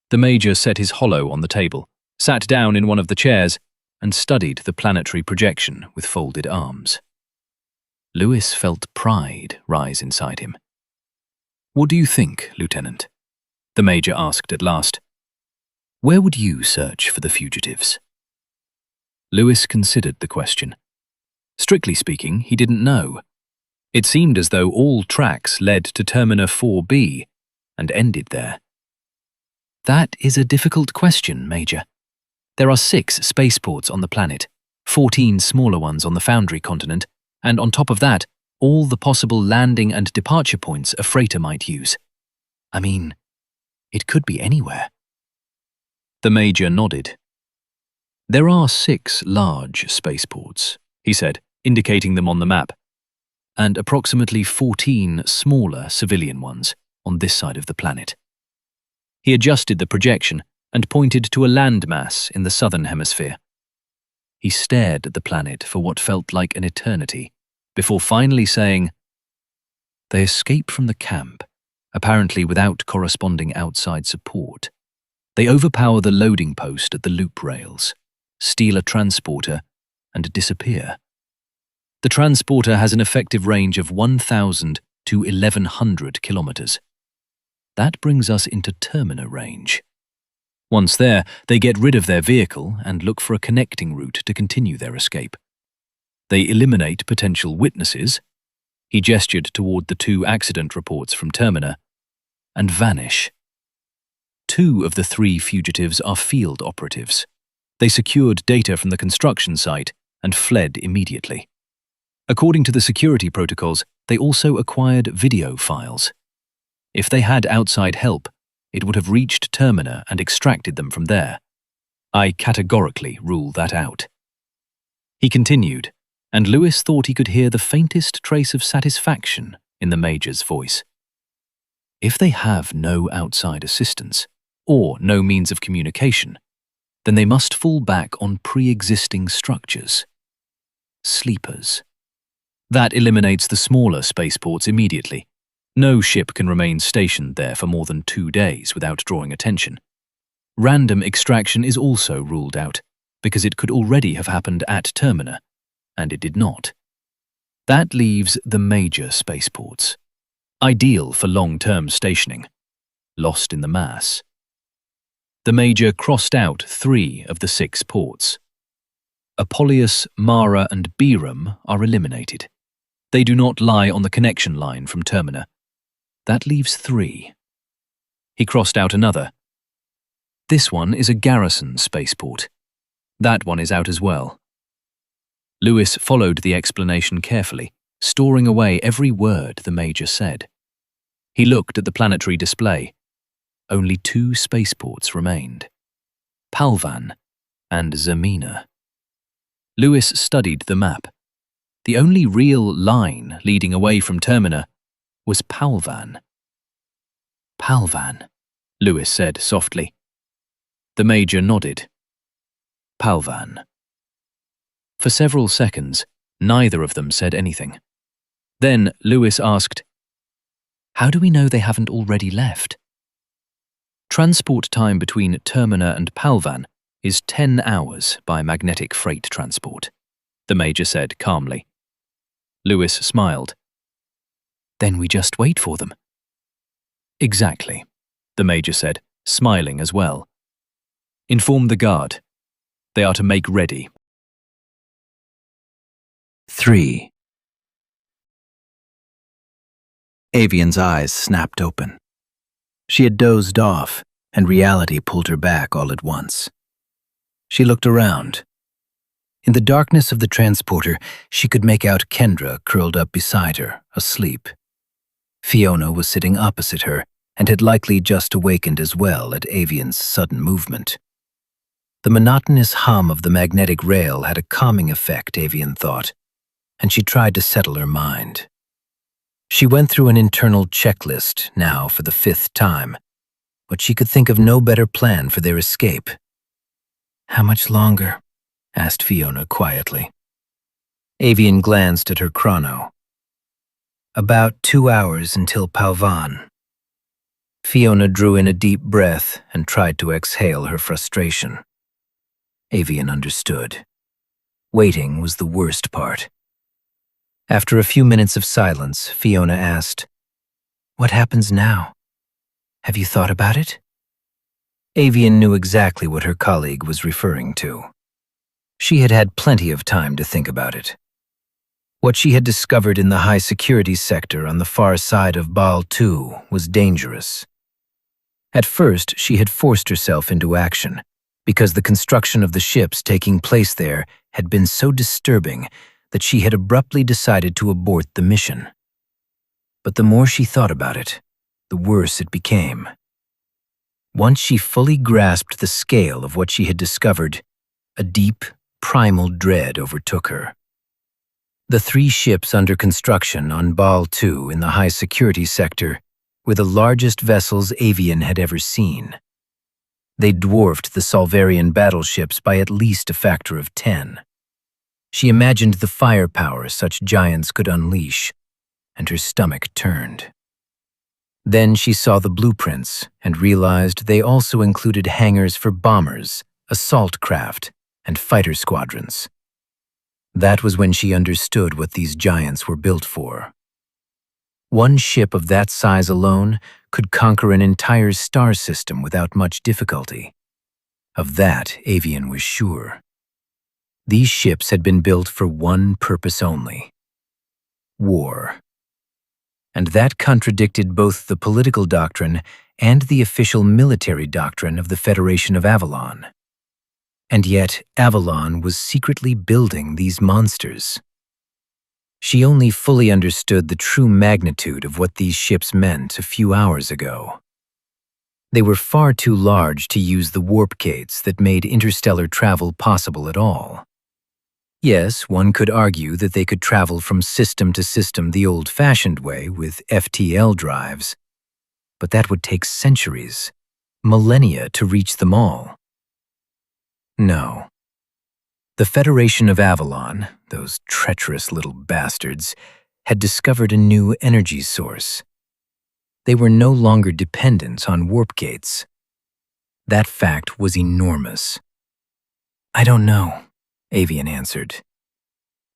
The Major set his hollow on the table, sat down in one of the chairs, and studied the planetary projection with folded arms. Luis felt pride rise inside him. What do you think, Lieutenant? The Major asked at last. Where would you search for the fugitives? Luis considered the question. Strictly speaking, he didn't know. It seemed as though all tracks led to Terminal 4B and ended there. That is a difficult question, Major. There are 6 spaceports on the planet, 14 smaller ones on the Foundry continent, and on top of that, all the possible landing and departure points a freighter might use. I mean, it could be anywhere. The Major nodded. There are 6 large spaceports, he said, indicating them on the map, and approximately 14 smaller civilian ones on this side of the planet. He adjusted the projection and pointed to a landmass in the southern hemisphere. He stared at the planet for what felt like an eternity, before finally saying, They escape from the camp, apparently without corresponding outside support. They overpower the loading post at the loop rails, steal a transporter, and disappear. The transporter has an effective range of 1,000 to 1,100 kilometers. That brings us into Termina range. Once there, they get rid of their vehicle and look for a connecting route to continue their escape. They eliminate potential witnesses, he gestured toward the 2 accident reports from Termina, and vanish. 2 of the 3 fugitives are field operatives. They secured data from the construction site and fled immediately. According to the security protocols, they also acquired video files. If they had outside help, it would have reached Termina and extracted them from there. I categorically rule that out. He continued, and Lewis thought he could hear the faintest trace of satisfaction in the Major's voice. If they have no outside assistance, or no means of communication, then they must fall back on pre-existing structures. Sleepers. That eliminates the smaller spaceports immediately. No ship can remain stationed there for more than 2 days without drawing attention. Random extraction is also ruled out, because it could already have happened at Termina, and it did not. That leaves the major spaceports, ideal for long-term stationing, lost in the mass. The Major crossed out 3 of the 6 ports. Apollonius, Mara, and Biram are eliminated. They do not lie on the connection line from Termina. That leaves 3. He crossed out another. This one is a garrison spaceport. That one is out as well. Lewis followed the explanation carefully, storing away every word the Major said. He looked at the planetary display. Only 2 spaceports remained: Palvan and Zemina. Lewis studied the map. The only real line leading away from Termina was Palvan. Palvan, Lewis said softly. The Major nodded. Palvan. For several seconds, neither of them said anything. Then Lewis asked, "How do we know they haven't already left?" Transport time between Termina and Palvan is 10 hours by magnetic freight transport, the Major said calmly. Lewis smiled. Then we just wait for them. Exactly, the Major said, smiling as well. Inform the guard. They are to make ready. 3. Avian's eyes snapped open. She had dozed off, and reality pulled her back all at once. She looked around. In the darkness of the transporter, she could make out Kendra curled up beside her, asleep. Fiona was sitting opposite her and had likely just awakened as well at Avian's sudden movement. The monotonous hum of the magnetic rail had a calming effect, Avian thought, and she tried to settle her mind. She went through an internal checklist now for the 5th time, but she could think of no better plan for their escape. "How much longer?" asked Fiona quietly. Avian glanced at her chrono. "About 2 hours until Palvan." Fiona drew in a deep breath and tried to exhale her frustration. Avian understood. Waiting was the worst part. After a few minutes of silence, Fiona asked, "What happens now? Have you thought about it?" Avian knew exactly what her colleague was referring to. She had had plenty of time to think about it. What she had discovered in the high-security sector on the far side of Baal 2 was dangerous. At first, she had forced herself into action, because the construction of the ships taking place there had been so disturbing that she had abruptly decided to abort the mission. But the more she thought about it, the worse it became. Once she fully grasped the scale of what she had discovered, a deep, primal dread overtook her. The 3 ships under construction on Baal 2 in the high-security sector were the largest vessels Avian had ever seen. They dwarfed the Solvarian battleships by at least a factor of 10. She imagined the firepower such giants could unleash, and her stomach turned. Then she saw the blueprints and realized they also included hangars for bombers, assault craft, and fighter squadrons. That was when she understood what these giants were built for. One ship of that size alone could conquer an entire star system without much difficulty. Of that, Avian was sure. These ships had been built for one purpose only: war. And that contradicted both the political doctrine and the official military doctrine of the Federation of Avalon. And yet, Avalon was secretly building these monsters. She only fully understood the true magnitude of what these ships meant a few hours ago. They were far too large to use the warp gates that made interstellar travel possible at all. Yes, one could argue that they could travel from system to system the old-fashioned way with FTL drives, but that would take centuries, millennia to reach them all. No. The Federation of Avalon, those treacherous little bastards, had discovered a new energy source. They were no longer dependent on warp gates. That fact was enormous. "I don't know," Avian answered.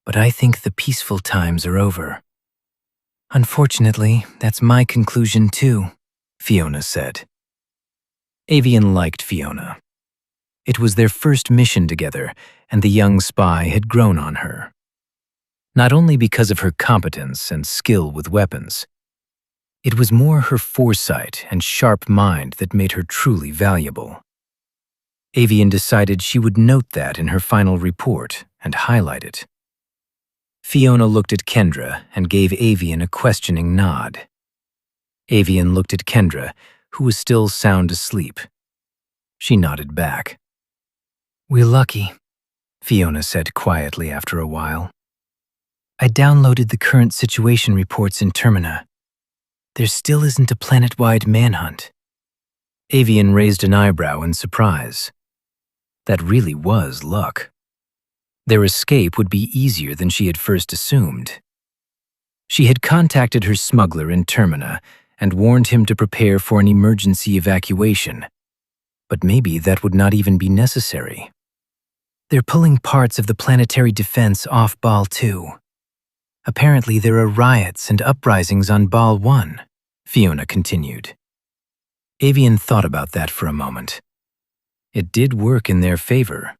"But I think the peaceful times are over." "Unfortunately, that's my conclusion too," Fiona said. Avian liked Fiona. It was their first mission together, and the young spy had grown on her. Not only because of her competence and skill with weapons. It was more her foresight and sharp mind that made her truly valuable. Avian decided she would note that in her final report and highlight it. Fiona looked at Kendra and gave Avian a questioning nod. Avian looked at Kendra, who was still sound asleep. She nodded back. "We're lucky," Fiona said quietly after a while. "I downloaded the current situation reports in Termina. There still isn't a planet-wide manhunt." Avian raised an eyebrow in surprise. That really was luck. Their escape would be easier than she had first assumed. She had contacted her smuggler in Termina and warned him to prepare for an emergency evacuation, but maybe that would not even be necessary. "They're pulling parts of the planetary defense off Baal 2. Apparently there are riots and uprisings on Baal 1, Fiona continued. Avian thought about that for a moment. It did work in their favor.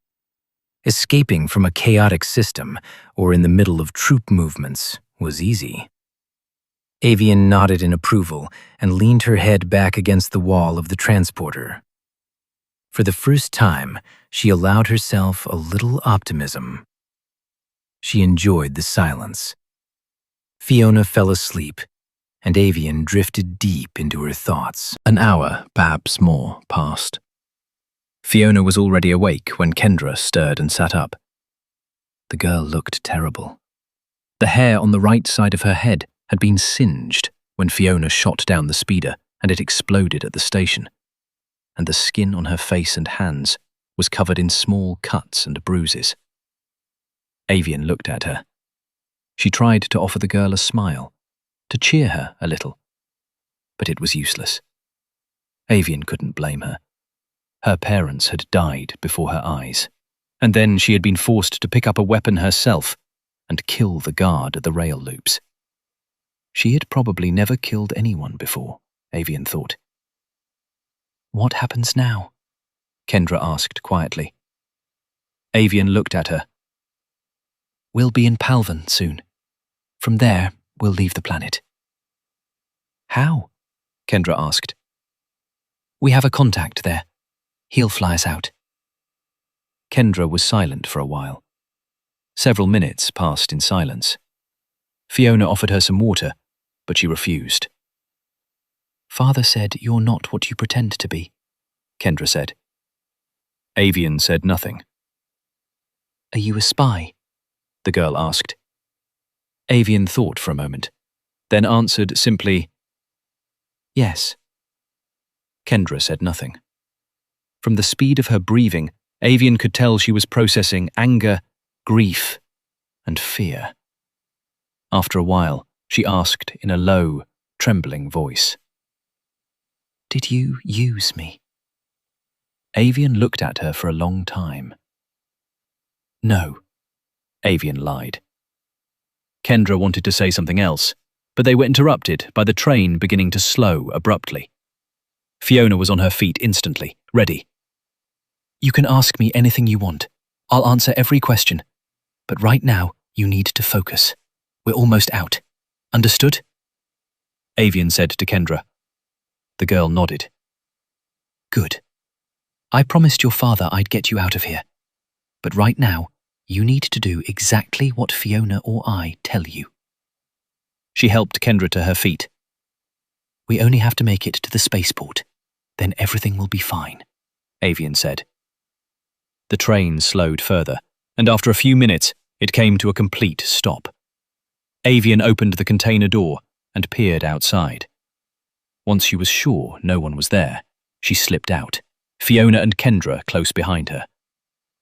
Escaping from a chaotic system, or in the middle of troop movements, was easy. Avian nodded in approval and leaned her head back against the wall of the transporter. For the first time, she allowed herself a little optimism. She enjoyed the silence. Fiona fell asleep, and Avian drifted deep into her thoughts. An hour, perhaps more, passed. Fiona was already awake when Kendra stirred and sat up. The girl looked terrible. The hair on the right side of her head had been singed when Fiona shot down the speeder and it exploded at the station, and the skin on her face and hands was covered in small cuts and bruises. Avian looked at her. She tried to offer the girl a smile, to cheer her a little, but it was useless. Avian couldn't blame her. Her parents had died before her eyes, and then she had been forced to pick up a weapon herself and kill the guard at the rail loops. She had probably never killed anyone before, Avian thought. "What happens now?" Kendra asked quietly. Avian looked at her. "We'll be in Palvan soon. From there, we'll leave the planet." "How?" Kendra asked. "We have a contact there. He'll fly us out." Kendra was silent for a while. Several minutes passed in silence. Fiona offered her some water, but she refused. "Father said you're not what you pretend to be," Kendra said. Avian said nothing. "Are you a spy?" the girl asked. Avian thought for a moment, then answered simply, "Yes." Kendra said nothing. From the speed of her breathing, Avian could tell she was processing anger, grief, and fear. After a while, she asked in a low, trembling voice, "Did you use me?" Avian looked at her for a long time. "No," Avian lied. Kendra wanted to say something else, but they were interrupted by the train beginning to slow abruptly. Fiona was on her feet instantly, ready. "You can ask me anything you want. I'll answer every question. But right now, you need to focus. We're almost out. Understood?" Avian said to Kendra. The girl nodded. "Good. I promised your father I'd get you out of here. But right now, you need to do exactly what Fiona or I tell you." She helped Kendra to her feet. "We only have to make it to the spaceport. Then everything will be fine," Avian said. The train slowed further, and after a few minutes, it came to a complete stop. Avian opened the container door and peered outside. Once she was sure no one was there, she slipped out, Fiona and Kendra close behind her.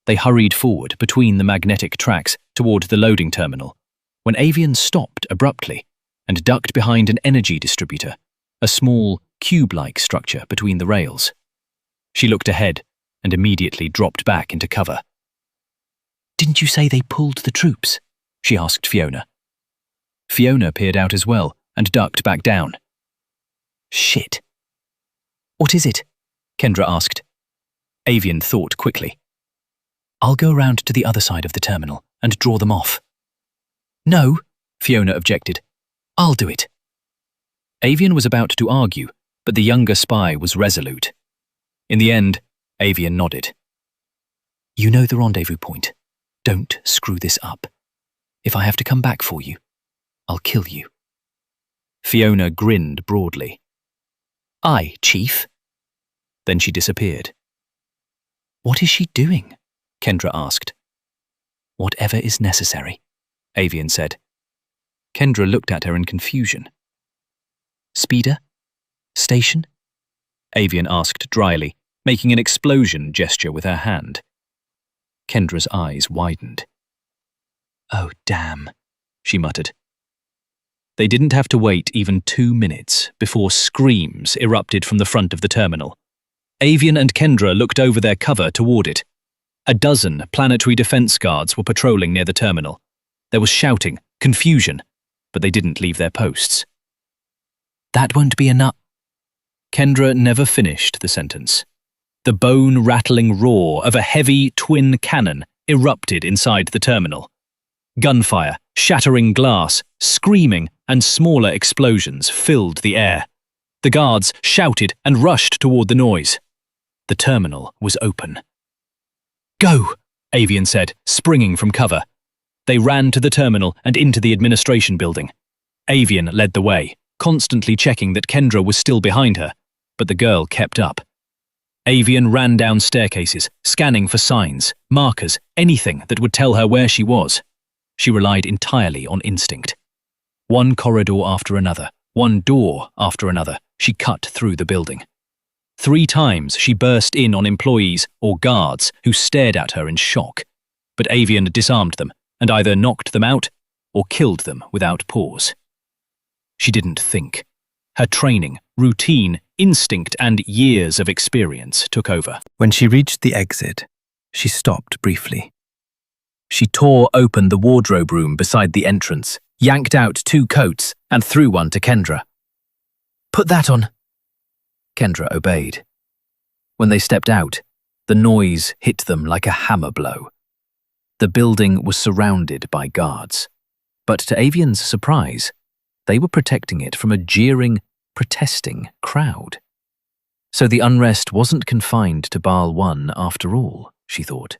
They hurried forward between the magnetic tracks toward the loading terminal, when Avian stopped abruptly and ducked behind an energy distributor, a small, cube-like structure between the rails. She looked ahead and immediately dropped back into cover. "Didn't you say they pulled the troops?" she asked Fiona. Fiona peered out as well and ducked back down. "Shit." "What is it?" Kendra asked. Avian thought quickly. "I'll go around to the other side of the terminal and draw them off." "No," Fiona objected. "I'll do it." Avian was about to argue, but the younger spy was resolute. In the end, Avian nodded. "You know the rendezvous point. Don't screw this up. If I have to come back for you, I'll kill you." Fiona grinned broadly. "Aye, Chief." Then she disappeared. "What is she doing?" Kendra asked. "Whatever is necessary," Avian said. Kendra looked at her in confusion. "Speeder? Station?" Avian asked dryly, making an explosion gesture with her hand. Kendra's eyes widened. "Oh, damn," she muttered. They didn't have to wait even 2 minutes before screams erupted from the front of the terminal. Avian and Kendra looked over their cover toward it. A dozen planetary defense guards were patrolling near the terminal. There was shouting, confusion, but they didn't leave their posts. "That won't be enough." Kendra never finished the sentence. The bone-rattling roar of a heavy twin cannon erupted inside the terminal. Gunfire, shattering glass, screaming, and smaller explosions filled the air. The guards shouted and rushed toward the noise. The terminal was open. "Go!" Avian said, springing from cover. They ran to the terminal and into the administration building. Avian led the way, constantly checking that Kendra was still behind her, but the girl kept up. Avian ran down staircases, scanning for signs, markers, anything that would tell her where she was. She relied entirely on instinct. One corridor after another, one door after another, she cut through the building. 3 times she burst in on employees or guards who stared at her in shock, but Avian disarmed them and either knocked them out or killed them without pause. She didn't think. Her training, routine, instinct, and years of experience took over. When she reached the exit, she stopped briefly. She tore open the wardrobe room beside the entrance, yanked out 2 coats, and threw one to Kendra. "Put that on." Kendra obeyed. When they stepped out, the noise hit them like a hammer blow. The building was surrounded by guards, but to Avian's surprise, they were protecting it from a jeering, protesting crowd. So the unrest wasn't confined to Baal 1 after all, she thought.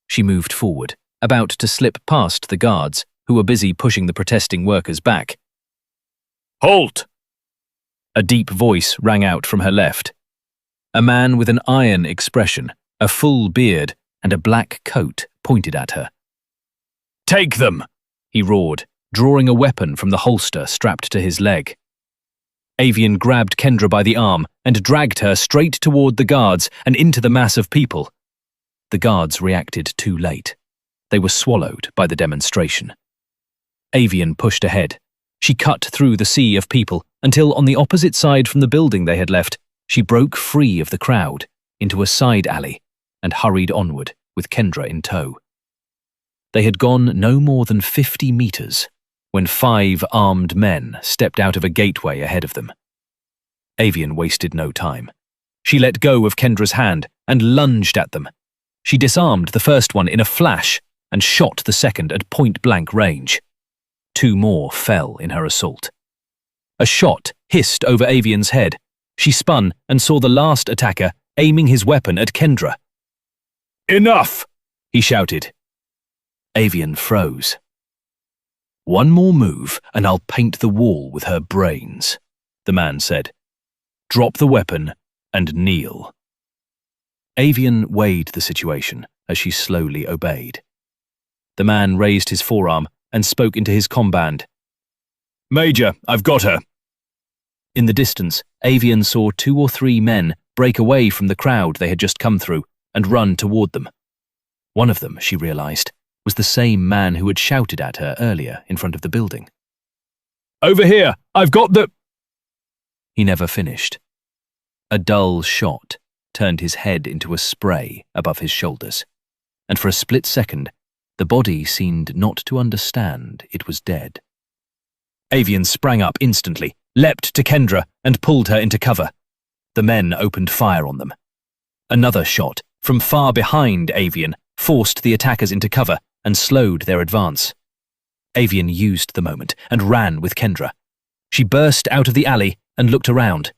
She moved forward, about to slip past the guards who were busy pushing the protesting workers back. "Halt!" A deep voice rang out from her left. A man with an iron expression, a full beard, and a black coat pointed at her. "Take them!" he roared, drawing a weapon from the holster strapped to his leg. Avian grabbed Kendra by the arm and dragged her straight toward the guards and into the mass of people. The guards reacted too late. They were swallowed by the demonstration. Avian pushed ahead. She cut through the sea of people until on the opposite side from the building they had left, she broke free of the crowd into a side alley and hurried onward with Kendra in tow. They had gone no more than 50 meters when 5 armed men stepped out of a gateway ahead of them. Avian wasted no time. She let go of Kendra's hand and lunged at them. She disarmed the first one in a flash and shot the second at point-blank range. 2 more fell in her assault. A shot hissed over Avian's head. She spun and saw the last attacker aiming his weapon at Kendra. "Enough!" he shouted. Avian froze. "One more move and I'll paint the wall with her brains," the man said. "Drop the weapon and kneel." Avian weighed the situation as she slowly obeyed. The man raised his forearm and spoke into his comband. "Major, I've got her." In the distance, Avian saw 2 or 3 men break away from the crowd they had just come through and run toward them. One of them, she realized, was the same man who had shouted at her earlier in front of the building. "Over here! I've got the—" He never finished. A dull shot turned his head into a spray above his shoulders, and for a split second, the body seemed not to understand it was dead. Avian sprang up instantly, leapt to Kendra, and pulled her into cover. The men opened fire on them. Another shot, from far behind Avian, forced the attackers into cover and slowed their advance. Avian used the moment and ran with Kendra. She burst out of the alley and looked around.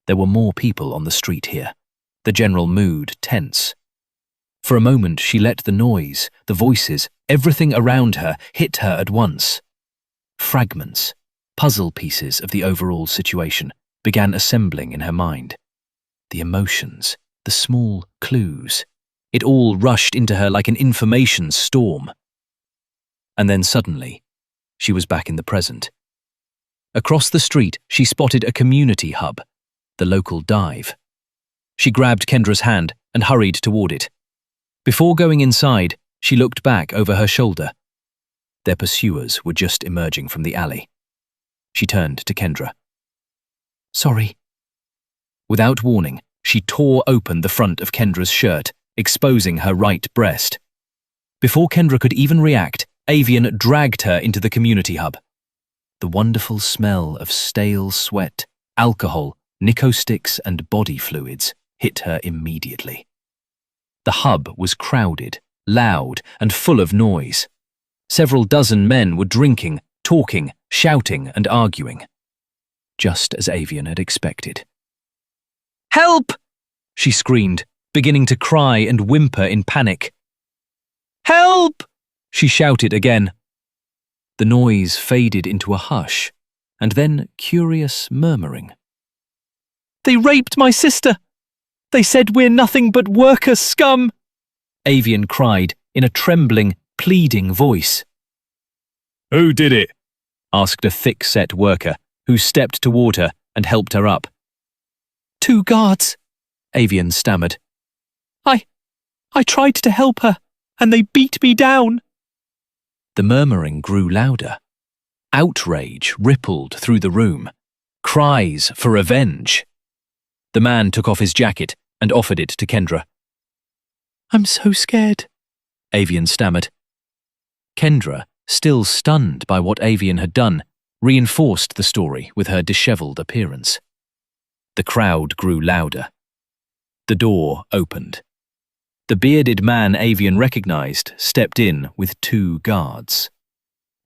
There were more people on the street here, the general mood tense. For a moment she let the noise, the voices, everything around her hit her at once. Fragments, puzzle pieces of the overall situation began assembling in her mind. The emotions, the small clues, it all rushed into her like an information storm. And then suddenly, she was back in the present. Across the street, she spotted a community hub, the local dive. She grabbed Kendra's hand and hurried toward it. Before going inside, she looked back over her shoulder. Their pursuers were just emerging from the alley. She turned to Kendra. "Sorry." Without warning, she tore open the front of Kendra's shirt, exposing her right breast. Before Kendra could even react, Avian dragged her into the community hub. The wonderful smell of stale sweat, alcohol, nicosticks and body fluids hit her immediately. The hub was crowded, loud, and full of noise. Several dozen men were drinking, talking, shouting, and arguing. Just as Avian had expected. "Help!" she screamed, beginning to cry and whimper in panic. "Help!" she shouted again. The noise faded into a hush, and then curious murmuring. "They raped my sister! They said we're nothing but worker scum!" Avian cried in a trembling, pleading voice. "Who did it?" asked a thick-set worker, who stepped toward her and helped her up. "2 guards," Avian stammered. I tried to help her, and they beat me down." The murmuring grew louder. Outrage rippled through the room. Cries for revenge. The man took off his jacket and offered it to Kendra. "I'm so scared," Avian stammered. Kendra, still stunned by what Avian had done, reinforced the story with her disheveled appearance. The crowd grew louder. The door opened. The bearded man Avian recognized stepped in with 2 guards.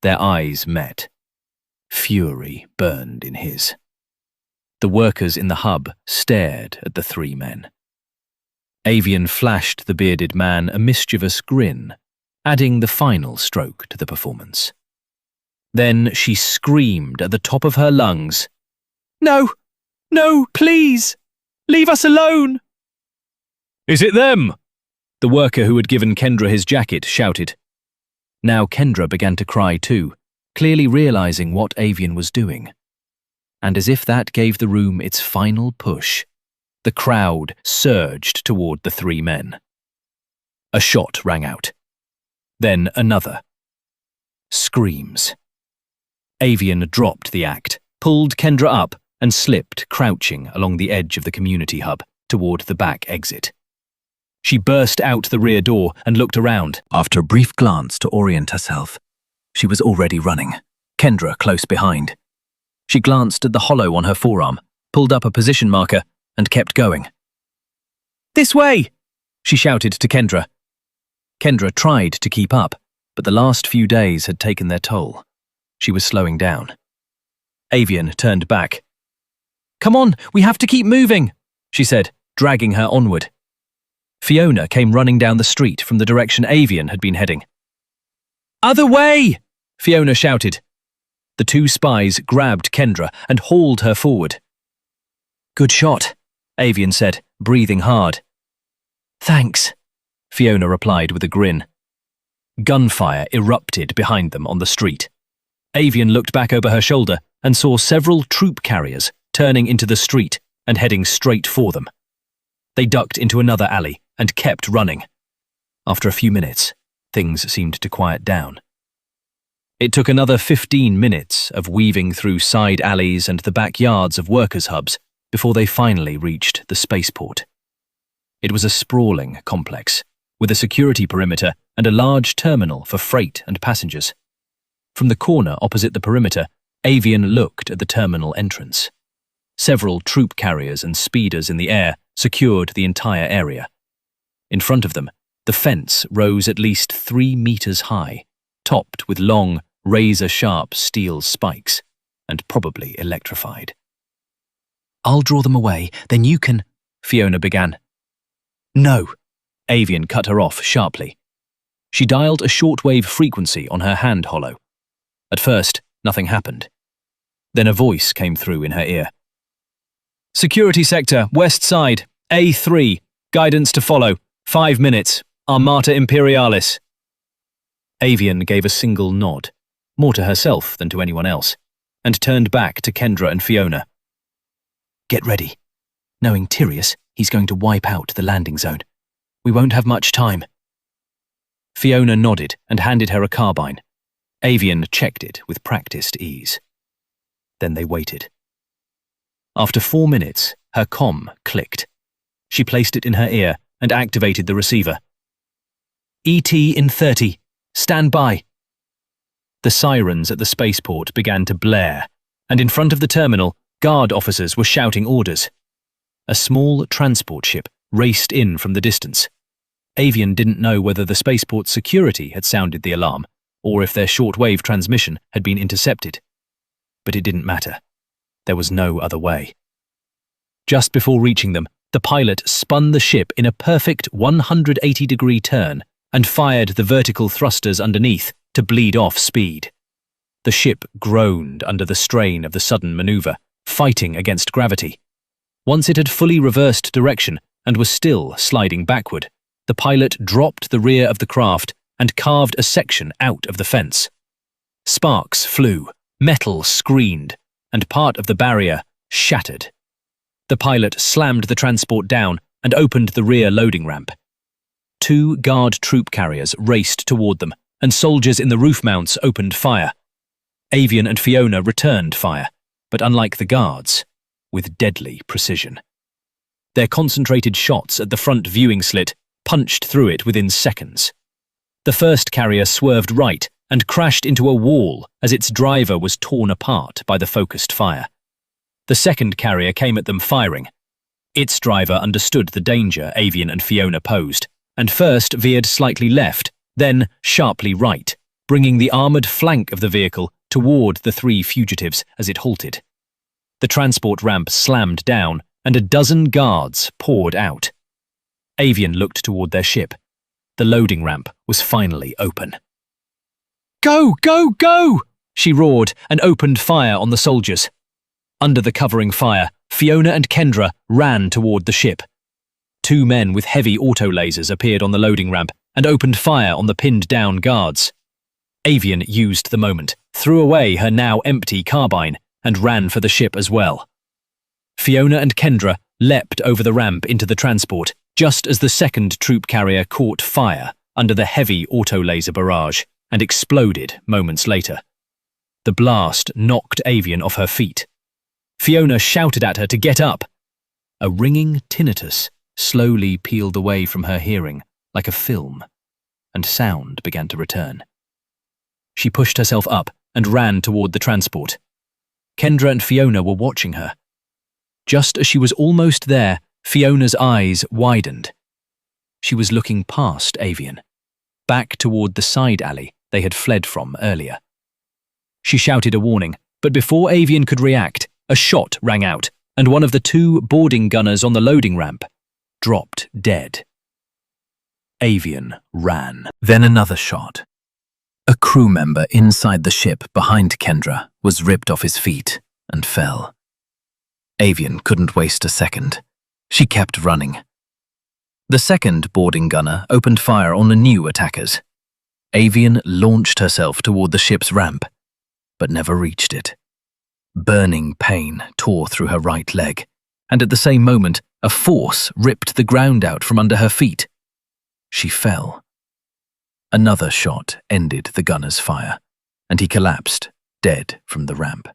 Their eyes met. Fury burned in his. The workers in the hub stared at the 3 men. Avian flashed the bearded man a mischievous grin, adding the final stroke to the performance. Then she screamed at the top of her lungs, "No! No, please! Leave us alone!" "Is it them?" the worker who had given Kendra his jacket shouted. Now Kendra began to cry too, clearly realizing what Avian was doing. And as if that gave the room its final push, the crowd surged toward the 3 men. A shot rang out. Then another. Screams. Avian dropped the act, pulled Kendra up, and slipped, crouching along the edge of the community hub, toward the back exit. She burst out the rear door and looked around. After a brief glance to orient herself, she was already running, Kendra close behind. She glanced at the hollow on her forearm, pulled up a position marker, and kept going. "This way!" she shouted to Kendra. Kendra tried to keep up, but the last few days had taken their toll. She was slowing down. Avian turned back. "Come on, we have to keep moving," she said, dragging her onward. Fiona came running down the street from the direction Avian had been heading. "Other way!" Fiona shouted. The two spies grabbed Kendra and hauled her forward. "Good shot," Avian said, breathing hard. "Thanks," Fiona replied with a grin. Gunfire erupted behind them on the street. Avian looked back over her shoulder and saw several troop carriers turning into the street and heading straight for them. They ducked into another alley and kept running. After a few minutes, things seemed to quiet down. It took another 15 minutes of weaving through side alleys and the backyards of workers' hubs before they finally reached the spaceport. It was a sprawling complex, with a security perimeter and a large terminal for freight and passengers. From the corner opposite the perimeter, Avian looked at the terminal entrance. Several troop carriers and speeders in the air secured the entire area. In front of them, the fence rose at least 3 meters high, topped with long, razor-sharp steel spikes, and probably electrified. "I'll draw them away, then you can," Fiona began. "No," Avian cut her off sharply. She dialed a shortwave frequency on her hand hollow. At first, nothing happened. Then a voice came through in her ear. "Security sector, west side, A3, guidance to follow, 5 minutes, Armata Imperialis." Avian gave a single nod, more to herself than to anyone else, and turned back to Kendra and Fiona. "Get ready. Knowing Tyrius, he's going to wipe out the landing zone. We won't have much time." Fiona nodded and handed her a carbine. Avian checked it with practiced ease. Then they waited. After 4 minutes, her comm clicked. She placed it in her ear and activated the receiver. "ET in 30. Stand by." The sirens at the spaceport began to blare, and in front of the terminal, guard officers were shouting orders. A small transport ship raced in from the distance. Avian didn't know whether the spaceport security had sounded the alarm, or if their shortwave transmission had been intercepted. But it didn't matter. There was no other way. Just before reaching them, the pilot spun the ship in a perfect 180-degree turn and fired the vertical thrusters underneath to bleed off speed. The ship groaned under the strain of the sudden maneuver, fighting against gravity. Once it had fully reversed direction and was still sliding backward, the pilot dropped the rear of the craft and carved a section out of the fence. Sparks flew, metal screamed, and part of the barrier shattered. The pilot slammed the transport down and opened the rear loading ramp. 2 guard troop carriers raced toward them, and soldiers in the roof mounts opened fire. Avian and Fiona returned fire, but unlike the guards, with deadly precision. Their concentrated shots at the front viewing slit punched through it within seconds. The first carrier swerved right and crashed into a wall as its driver was torn apart by the focused fire. The second carrier came at them firing. Its driver understood the danger Avian and Fiona posed, and first veered slightly left, then sharply right, bringing the armoured flank of the vehicle toward the 3 fugitives as it halted. The transport ramp slammed down, and a dozen guards poured out. Avian looked toward their ship. The loading ramp was finally open. "Go, go, go!" she roared and opened fire on the soldiers. Under the covering fire, Fiona and Kendra ran toward the ship. 2 men with heavy auto-lasers appeared on the loading ramp and opened fire on the pinned-down guards. Avian used the moment, threw away her now empty carbine, and ran for the ship as well. Fiona and Kendra leapt over the ramp into the transport, just as the second troop carrier caught fire under the heavy auto-laser barrage and exploded moments later. The blast knocked Avian off her feet. Fiona shouted at her to get up. A ringing tinnitus slowly peeled away from her hearing like a film, and sound began to return. She pushed herself up and ran toward the transport. Kendra and Fiona were watching her. Just as she was almost there, Fiona's eyes widened. She was looking past Avian, back toward the side alley they had fled from earlier. She shouted a warning, but before Avian could react, a shot rang out, and one of the two boarding gunners on the loading ramp dropped dead. Avian ran. Then another shot. A crew member inside the ship behind Kendra was ripped off his feet and fell. Avian couldn't waste a second. She kept running. The second boarding gunner opened fire on the new attackers. Avian launched herself toward the ship's ramp, but never reached it. Burning pain tore through her right leg, and at the same moment, a force ripped the ground out from under her feet. She fell. Another shot ended the gunner's fire, and he collapsed, dead from the ramp.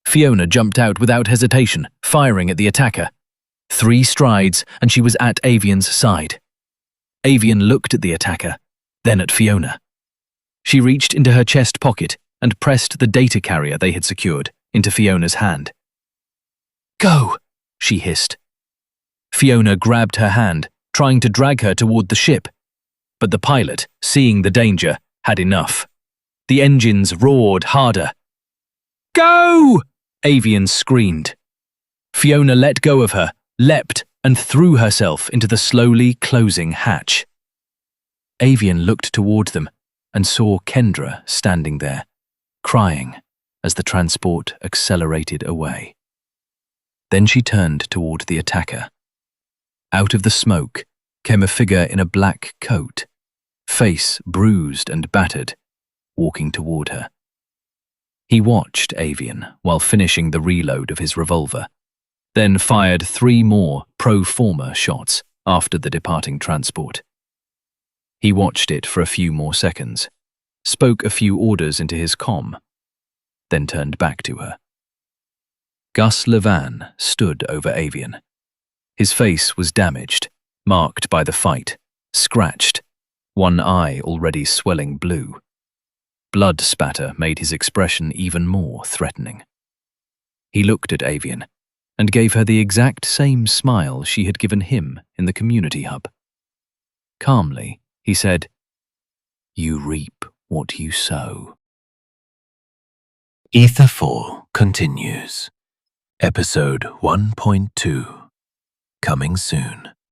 Fiona jumped out without hesitation, firing at the attacker. 3 strides, and she was at Avian's side. Avian looked at the attacker, then at Fiona. She reached into her chest pocket and pressed the data carrier they had secured into Fiona's hand. "Go!" she hissed. Fiona grabbed her hand, trying to drag her toward the ship. But the pilot, seeing the danger, had enough. The engines roared harder. "Go!" Avian screamed. Fiona let go of her, leapt, and threw herself into the slowly closing hatch. Avian looked toward them and saw Kendra standing there, crying as the transport accelerated away. Then she turned toward the attacker. Out of the smoke came a figure in a black coat, face bruised and battered, walking toward her. He watched Avian while finishing the reload of his revolver, then fired 3 more pro forma shots after the departing transport. He watched it for a few more seconds, spoke a few orders into his comm, then turned back to her. Gus Levan stood over Avian. His face was damaged, marked by the fight, scratched, one eye already swelling blue. Blood spatter made his expression even more threatening. He looked at Avian and gave her the exact same smile she had given him in the community hub. Calmly, he said, "You reap what you sow." Aetherfall continues. Episode 1.2. Coming soon.